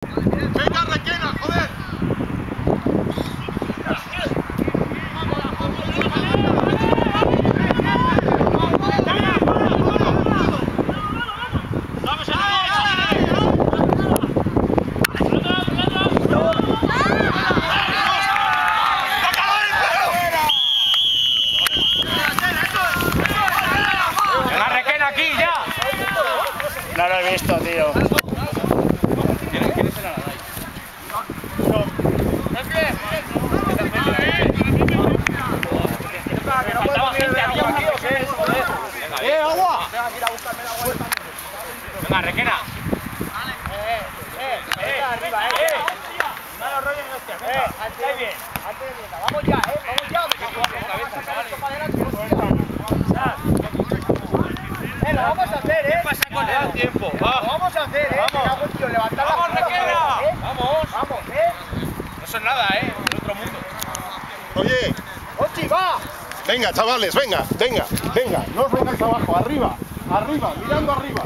Venga, Requena, joder. No lo he visto, tío. ¿Quién será la agua! Venga, Requena. Arriba, no lo rollen, hostia. Antes bien. Vamos ya, vamos ya. Lo vamos a hacer, ¿Qué pasa con el tiempo? Lo vamos a hacer, Vamos. Levantar la ¡Vamos, Requena! Vamos. Vamos, No son nada, del otro mundo. Oye, ¡Ochi, va! venga, chavales, venga, no os vengáis abajo, arriba, mirando arriba.